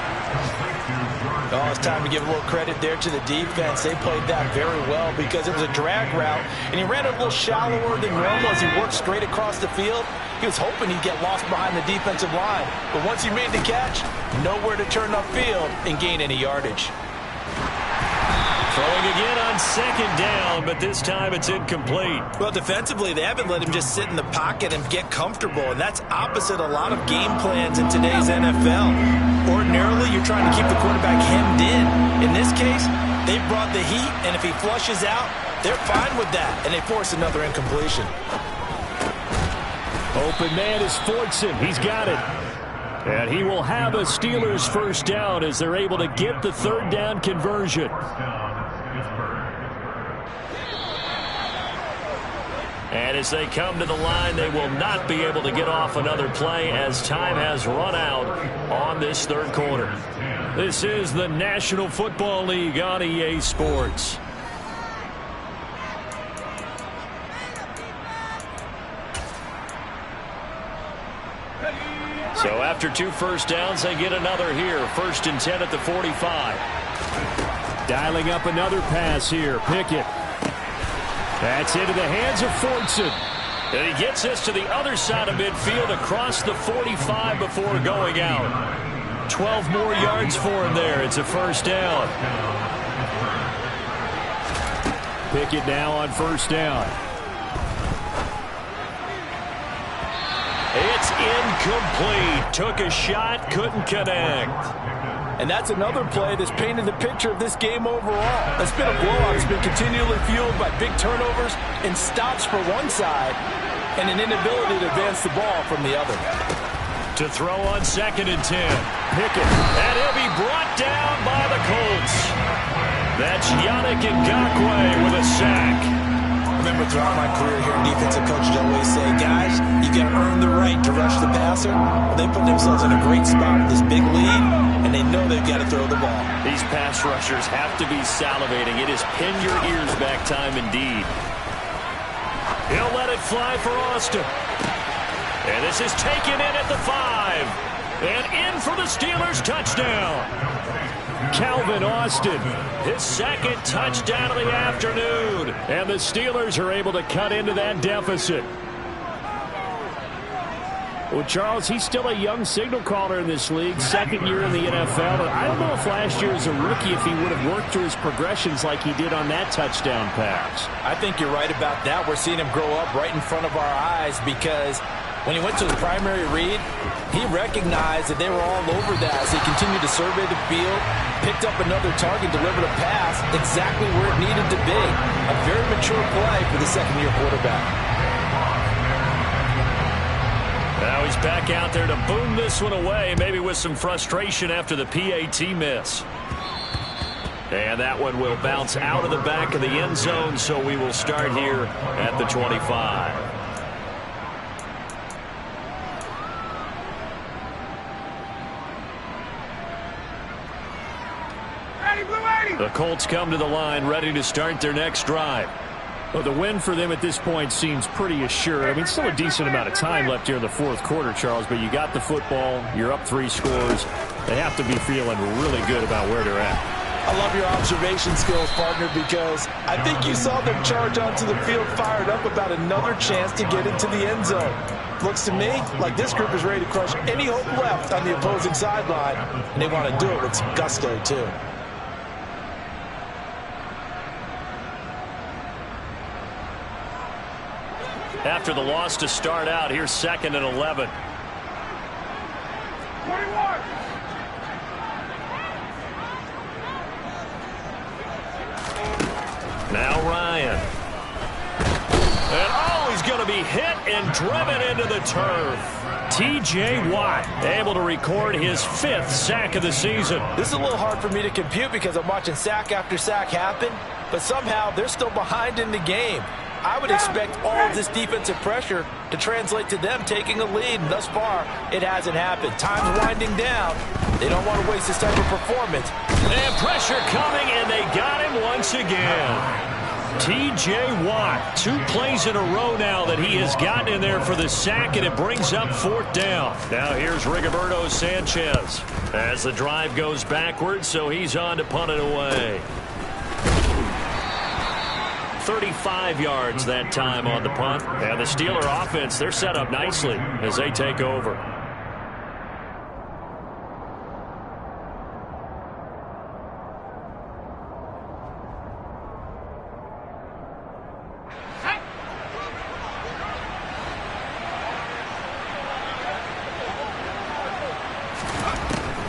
Speaker 3: Oh, it's time to give a little credit there to the defense. They played that very well because it was a drag route, and he ran a little shallower than normal as he worked straight across the field. He was hoping he'd get lost behind the defensive line, but once he made the catch, nowhere to turn upfield and gain any yardage.
Speaker 2: Throwing again on second down, but this time it's incomplete.
Speaker 3: Well, defensively, they haven't let him just sit in the pocket and get comfortable, and that's opposite a lot of game plans in today's NFL. Ordinarily, you're trying to keep the quarterback hemmed in. In this case, they brought the heat, and if he flushes out, they're fine with that, and they force another incompletion.
Speaker 1: Open man is Fortson. He's got it. And he will have a Steelers first down as they're able to get the third down conversion.
Speaker 2: And as they come to the line, they will not be able to get off another play as time has run out on this third quarter.
Speaker 1: This is the National Football League on EA Sports.
Speaker 2: So after 2 first downs, they get another here. 1st and 10 at the 45.
Speaker 1: Dialing up another pass here. Pickett. That's into the hands of Fortson.
Speaker 2: And he gets this to the other side of midfield across the 45 before going out. 12 more yards for him there. It's a first down.
Speaker 1: Pickett now on first down.
Speaker 2: It's incomplete. Took a shot, couldn't connect.
Speaker 3: And that's another play that's painted the picture of this game overall. It's been a blowout. It's been continually fueled by big turnovers and stops for one side and an inability to advance the ball from the other.
Speaker 2: To throw on 2nd and 10.
Speaker 1: Pickett.
Speaker 2: And he'll be brought down by the Colts. That's Yannick Ngakoue with a sack.
Speaker 3: I remember throughout my career here, defensive coaches always say, guys, you got to earn the right to rush the passer. Well, they put themselves in a great spot with this big lead, and they know they've got to throw the ball.
Speaker 2: These pass rushers have to be salivating. It is pin your ears back time indeed. He'll let it fly for Austin. And this is taken in at the 5. And in for the Steelers touchdown.
Speaker 1: Calvin Austin.
Speaker 2: His 2nd touchdown of the afternoon.
Speaker 1: And the Steelers are able to cut into that deficit. Well, Charles, he's still a young signal caller in this league, 2nd year in the NFL. And I don't know if last year as a rookie if he would have worked through his progressions like he did on that touchdown pass.
Speaker 3: I think you're right about that. We're seeing him grow up right in front of our eyes because when he went to his primary read, he recognized that they were all over that as he continued to survey the field, picked up another target, delivered a pass exactly where it needed to be. A very mature play for the 2nd-year quarterback.
Speaker 2: Now he's back out there to boom this one away, maybe with some frustration after the PAT miss. And that one will bounce out of the back of the end zone, so we will start here at the 25. The Colts come to the line ready to start their next drive.
Speaker 1: Well, the win for them at this point seems pretty assured. I mean, still a decent amount of time left here in the 4th quarter, Charles, but you got the football, you're up 3 scores. They have to be feeling really good about where they're at.
Speaker 3: I love your observation skills, partner, because I think you saw them charge onto the field fired up about another chance to get into the end zone. Looks to me like this group is ready to crush any hope left on the opposing sideline, and they want to do it with some gusto, too.
Speaker 2: After the loss to start out, here's 2nd and 11.
Speaker 4: 21.
Speaker 2: Now Ryan. And oh, he's going to be hit and driven into the turf. T.J. Watt able to record his 5th sack of the season.
Speaker 3: This is a little hard for me to compute because I'm watching sack after sack happen, but somehow they're still behind in the game. I would expect all of this defensive pressure to translate to them taking a lead, and thus far, it hasn't happened. Time's winding down. They don't want to waste this type of performance.
Speaker 2: And pressure coming, and they got him once again. T.J. Watt, 2 plays in a row now that he has gotten in there for the sack, and it brings up 4th down. Now here's Rigoberto Sanchez as the drive goes backwards, so he's on to punt it away. 35 yards that time on the punt. And the Steeler offense, they're set up nicely as they take over.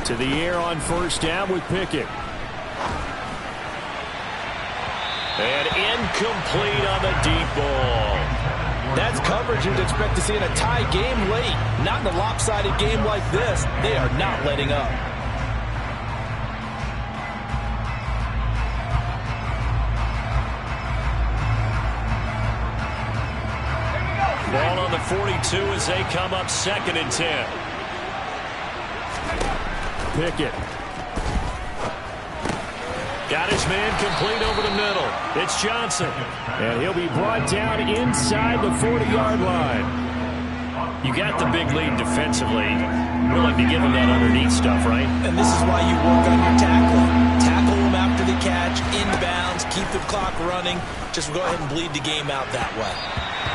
Speaker 1: To the air on 1st down with Pickett.
Speaker 2: And incomplete on the deep ball.
Speaker 3: That's coverage you'd expect to see in a tie game late. Not in a lopsided game like this. They are not letting up.
Speaker 2: Ball on the 42 as they come up 2nd and 10.
Speaker 1: Pickett.
Speaker 2: Got his man complete over the middle. It's Johnson.
Speaker 1: And he'll be brought down inside the 40-yard line.
Speaker 2: You got the big lead defensively. Willing to give him that underneath stuff, right?
Speaker 3: And this is why you work on your tackling. Tackle him after the catch, inbounds, keep the clock running. Just go ahead and bleed the game out that way.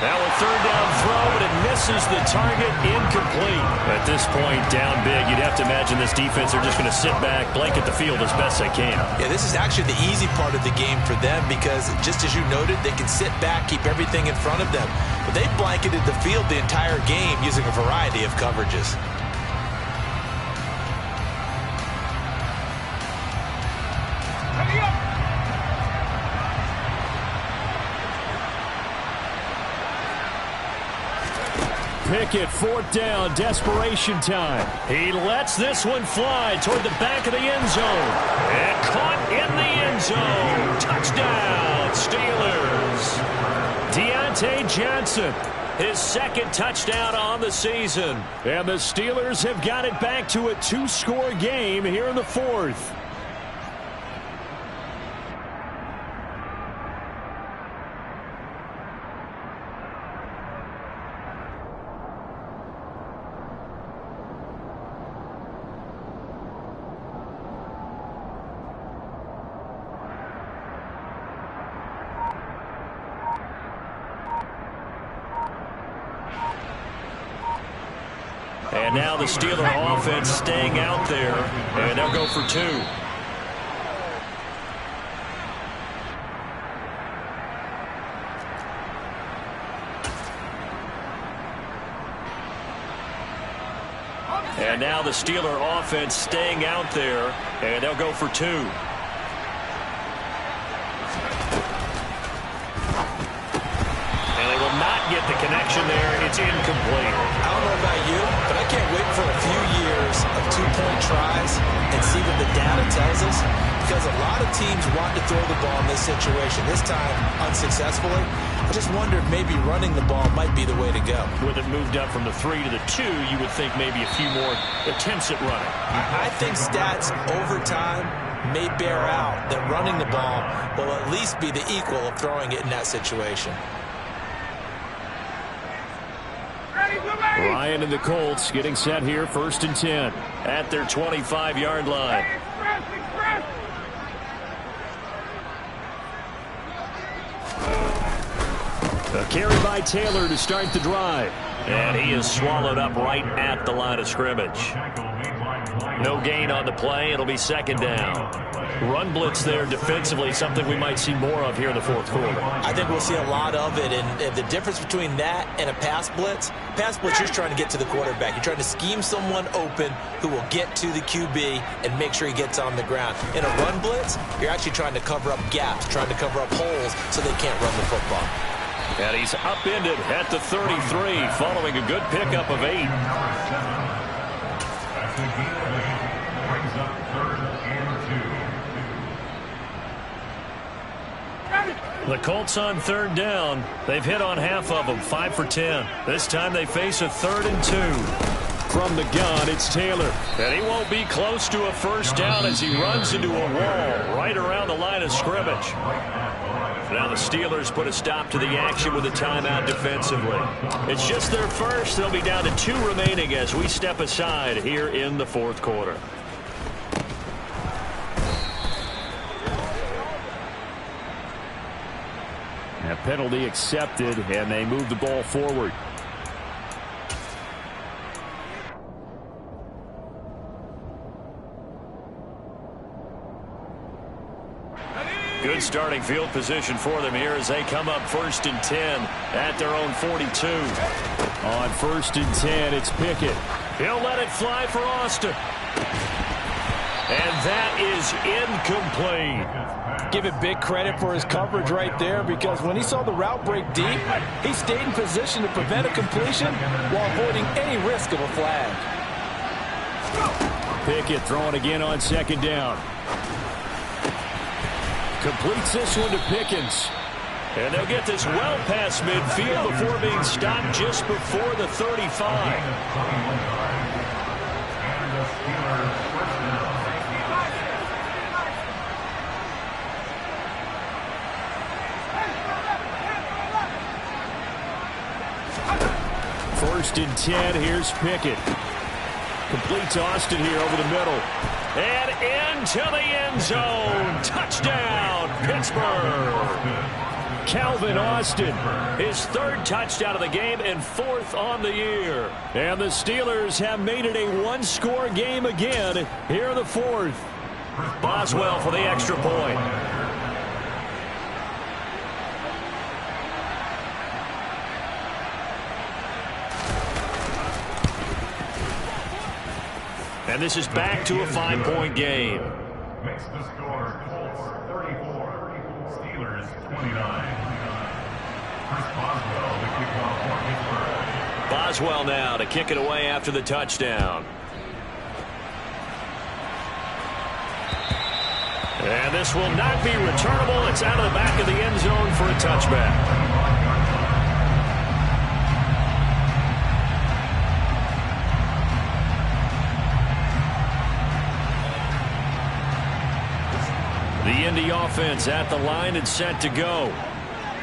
Speaker 2: Now a 3rd down throw, but it misses the target, incomplete. At this point, down big, you'd have to imagine this defense are just going to sit back, blanket the field as best they can.
Speaker 3: Yeah, this is actually the easy part of the game for them because, just as you noted, they can sit back, keep everything in front of them. But they blanketed the field the entire game using a variety of coverages.
Speaker 1: Pickett, 4th down, desperation time.
Speaker 2: He lets this one fly toward the back of the end zone. And caught in the end zone. Touchdown, Steelers.
Speaker 1: Deontay Johnson.
Speaker 2: His 2nd touchdown on the season.
Speaker 1: And the Steelers have got it back to a 2-score game here in the 4th.
Speaker 2: And now the Steeler offense staying out there, and they'll go for 2. And now the Steeler offense staying out there, and they'll go for 2. Get the connection there. It's incomplete.
Speaker 3: I don't know about you, but I can't wait for a few years of 2-point tries and see what the data tells us, because a lot of teams want to throw the ball in this situation. This time, unsuccessfully. I just wonder if maybe running the ball might be the way to go.
Speaker 2: With it moved up from the 3 to the 2, you would think maybe a few more attempts at running.
Speaker 3: I think stats over time may bear out that running the ball will at least be the equal of throwing it in that situation.
Speaker 1: Ryan and the Colts getting set here, 1st and 10.
Speaker 2: At their 25-yard line.
Speaker 1: A carry by Taylor to start the drive.
Speaker 2: And he is swallowed up right at the line of scrimmage. No gain on the play. It'll be 2nd down. Run blitz there defensively, something we might see more of here in the 4th quarter.
Speaker 3: I think we'll see a lot of it, and the difference between that and a pass blitz, you're just trying to get to the quarterback. You're trying to scheme someone open who will get to the QB and make sure he gets on the ground. In a run blitz, you're actually trying to cover up gaps, trying to cover up holes so they can't run the football.
Speaker 2: And he's upended at the 33 following a good pickup of 8. The Colts on 3rd down. They've hit on half of them, 5 for 10. This time they face a 3rd and 2.
Speaker 1: From the gun, it's Taylor.
Speaker 2: And he won't be close to a 1st down as he runs into a wall right around the line of scrimmage. Now the Steelers put a stop to the action with a timeout defensively. It's just their first. They'll be down to 2 remaining as we step aside here in the fourth quarter.
Speaker 1: A penalty accepted, and they move the ball forward.
Speaker 2: Good starting field position for them here as they come up 1st and 10 at their own 42.
Speaker 1: On 1st and 10, it's Pickett.
Speaker 2: He'll let it fly for Austin. And that is incomplete.
Speaker 3: Give it big credit for his coverage right there, because when he saw the route break deep, he stayed in position to prevent a completion while avoiding any risk of a flag.
Speaker 1: Pickett throwing again on 2nd down. Completes this one to Pickens.
Speaker 2: And they'll get this well past midfield before being stopped just before the 35.
Speaker 1: First and 10, here's Pickett. Completes Austin here over the middle.
Speaker 2: And into the end zone. Touchdown, Pittsburgh.
Speaker 1: Calvin Austin.
Speaker 2: His 3rd touchdown of the game and 4th on the year.
Speaker 1: And the Steelers have made it a 1-score game again here in the 4th.
Speaker 2: Boswell for the extra point. And this is back to a 5-point game.
Speaker 4: Makes the score Colts 34, Steelers 29. Chris Boswell, the kickoff for Pittsburgh.
Speaker 2: Boswell now to kick it away after the touchdown. And this will not be returnable. It's out of the back of the end zone for a touchback. The Indy offense at the line and set to go.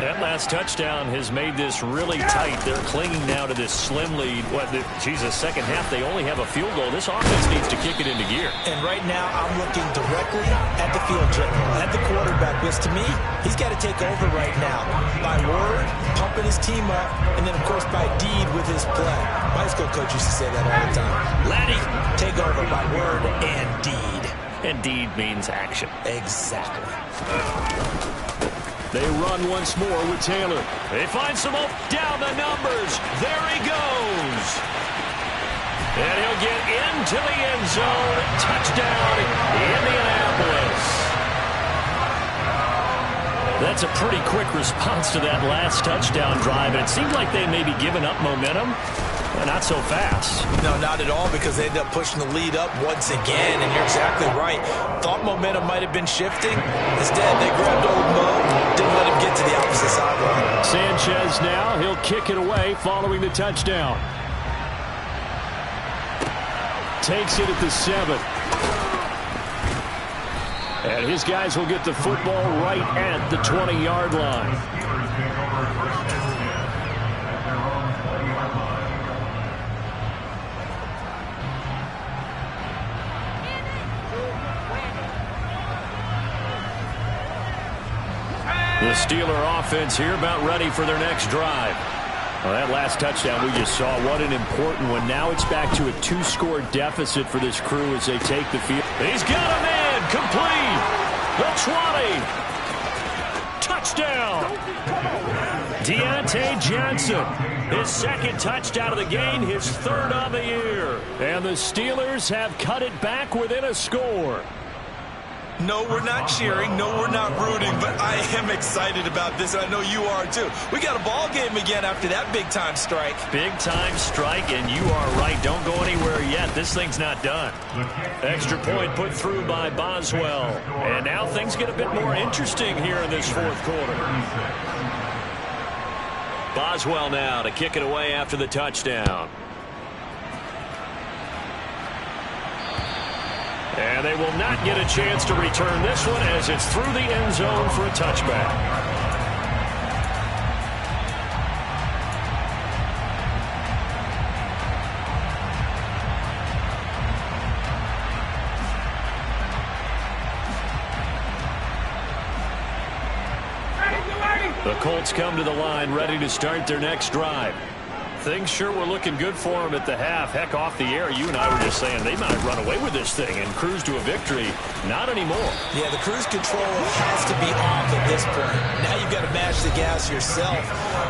Speaker 2: That last touchdown has made this really tight. They're clinging now to this slim lead. Second half, they only have a field goal. This offense needs to kick it into gear.
Speaker 3: And right now, I'm looking directly at the field general, at the quarterback, because to me, he's got to take over right now. By word, pumping his team up, and then, of course, by deed with his play. My high school coach used to say that all the time. Laddie, take over by word and deed.
Speaker 2: And deed means action.
Speaker 3: Exactly.
Speaker 1: They run once more with Taylor.
Speaker 2: They find some up down the numbers. There he goes. And he'll get into the end zone. Touchdown, Indianapolis. That's a pretty quick response to that last touchdown drive. And it seemed like they may be giving up momentum. Not so fast.
Speaker 3: No, not at all, because they end up pushing the lead up once again, and you're exactly right. Thought momentum might have been shifting. Instead, they grabbed old Mo, didn't let him get to the opposite sideline.
Speaker 1: Sanchez now, he'll kick it away following the touchdown. Takes it at the 7. And his guys will get the football right at the 20-yard line.
Speaker 2: The Steeler offense here about ready for their next drive.
Speaker 1: Well, that last touchdown we just saw, what an important one. Now it's back to a 2-score deficit for this crew as they take the field.
Speaker 2: He's got a man complete. The 20. Touchdown. Deontay Johnson. His 2nd touchdown of the game, his 3rd on the year.
Speaker 1: And the Steelers have cut it back within a score.
Speaker 3: No, we're not cheering. No, we're not rooting. But I am excited about this, and I know you are too. We got a ball game again after that big-time strike.
Speaker 2: Big-time strike, and you are right. Don't go anywhere yet. This thing's not done. Extra point put through by Boswell. And now things get a bit more interesting here in this 4th quarter. Boswell now to kick it away after the touchdown. And they will not get a chance to return this one as it's through the end zone for a touchback. The Colts come to the line, ready to start their next drive. Things sure were looking good for them at the half. Heck, off the air, you and I were just saying they might run away with this thing and cruise to a victory. Not anymore.
Speaker 3: Yeah, the cruise control has to be off at this point. Now you've got to match the gas yourself.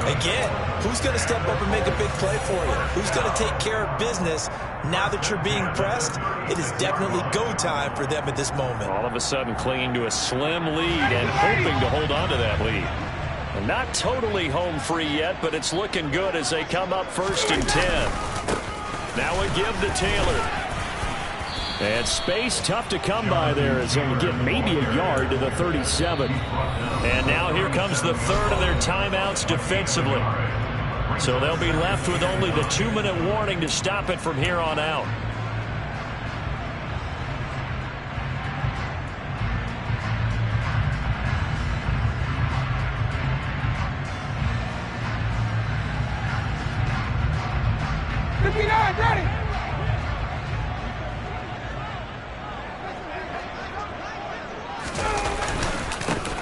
Speaker 3: Again, who's going to step up and make a big play for you? Who's going to take care of business now that you're being pressed? It is definitely go time for them at this moment.
Speaker 2: All of a sudden clinging to a slim lead and hoping to hold on to that lead. Not totally home free yet, but it's looking good as they come up 1st and 10. Now a give to Taylor.
Speaker 1: And space tough to come by there as they'll get maybe a yard to the 37.
Speaker 2: And now here comes the third of their timeouts defensively. So they'll be left with only the 2-minute warning to stop it from here on out.
Speaker 5: Ready.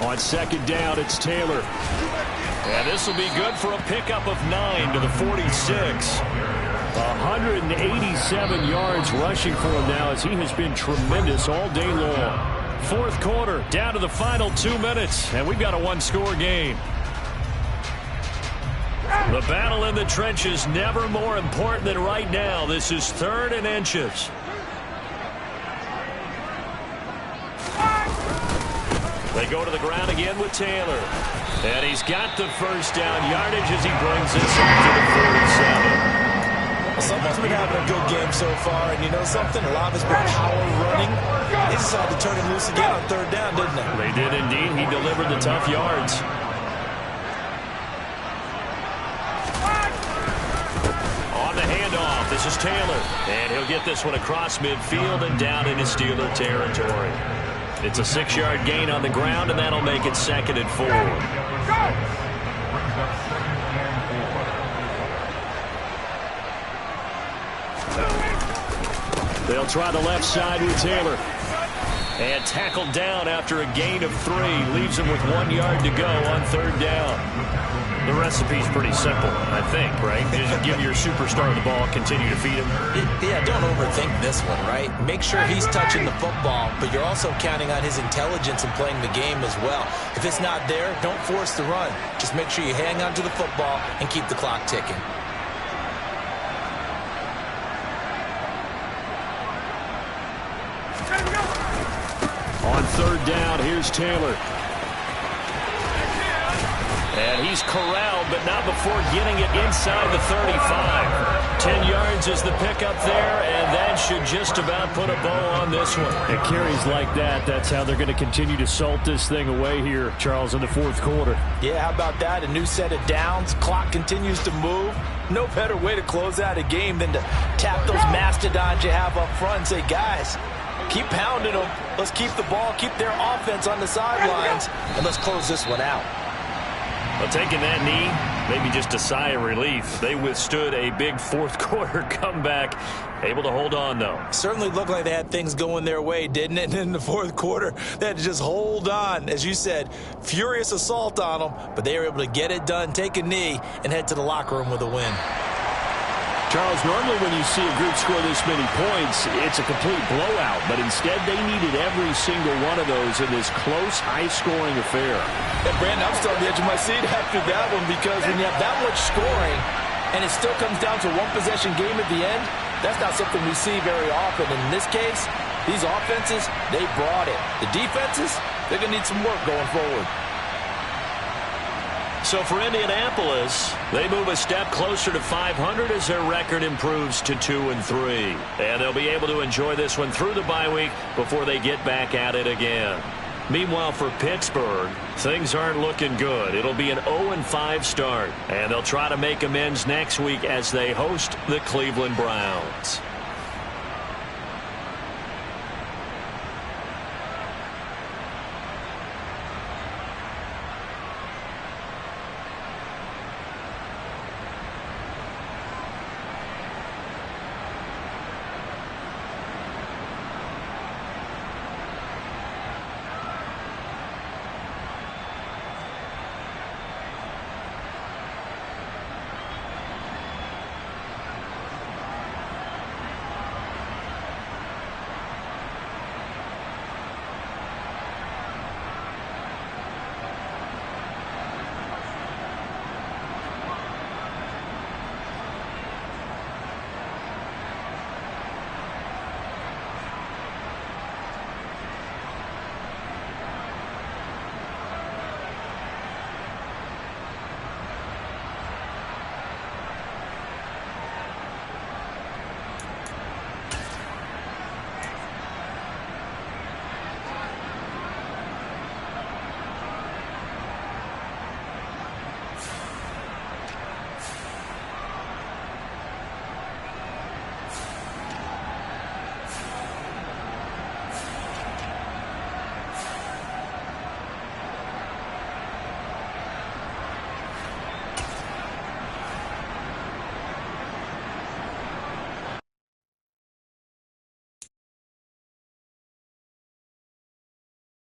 Speaker 1: On 2nd down, it's Taylor.
Speaker 2: And this will be good for a pickup of 9 to the 46.
Speaker 1: 187 yards rushing for him now as he has been tremendous all day long.
Speaker 2: 4th quarter, down to the final 2 minutes, and we've got a 1-score game. The battle in the trenches never more important than right now. This is 3rd and inches. They go to the ground again with Taylor. And he's got the first down yardage as he brings this up to the 47.
Speaker 3: Well, someone's been having a good game so far, and you know something? A lot of it's been power running. They decided to turn him loose again on 3rd down, didn't they?
Speaker 2: They did indeed. He delivered the tough yards. This is Taylor, and he'll get this one across midfield and down into Steeler territory. It's a 6-yard gain on the ground, and that'll make it 2nd and 4.
Speaker 1: They'll try the left side with Taylor.
Speaker 2: And tackled down after a gain of 3. Leaves him with 1 yard to go on 3rd down. The recipe's pretty simple, I think, right? Just give your superstar the ball, continue to feed him.
Speaker 3: Yeah, don't overthink this one, right? Make sure he's touching the football, but you're also counting on his intelligence in playing the game as well. If it's not there, don't force the run. Just make sure you hang on to the football and keep the clock ticking.
Speaker 1: On 3rd down, here's Taylor.
Speaker 2: And he's corralled, but not before getting it inside the 35. 10 yards is the pickup there, and that should just about put a bow on this one.
Speaker 1: And carries like that, that's how they're going to continue to salt this thing away here, Charles, in the 4th quarter.
Speaker 3: Yeah, how about that? A new set of downs. Clock continues to move. No better way to close out a game than to tap those mastodons you have up front and say, guys, keep pounding them. Let's keep the ball, keep their offense on the sidelines, and let's close this one out.
Speaker 2: Well, taking that knee, maybe just a sigh of relief. They withstood a big 4th quarter comeback. Able to hold on, though.
Speaker 3: Certainly looked like they had things going their way, didn't it? And in the 4th quarter, they had to just hold on. As you said, furious assault on them, but they were able to get it done, take a knee, and head to the locker room with a win.
Speaker 1: Charles, normally when you see a group score this many points, it's a complete blowout. But instead, they needed every single one of those in this close, high-scoring affair.
Speaker 3: And Brandon, I'm still on the edge of my seat after that one because when you have that much scoring and it still comes down to a one-possession game at the end, that's not something we see very often. And in this case, these offenses, they brought it. The defenses, they're going to need some work going forward.
Speaker 2: So for Indianapolis, they move a step closer to 500 as their record improves to 2-3. And they'll be able to enjoy this one through the bye week before they get back at it again. Meanwhile, for Pittsburgh, things aren't looking good. It'll be an 0-5 start, and they'll try to make amends next week as they host the Cleveland Browns.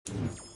Speaker 4: Steelers.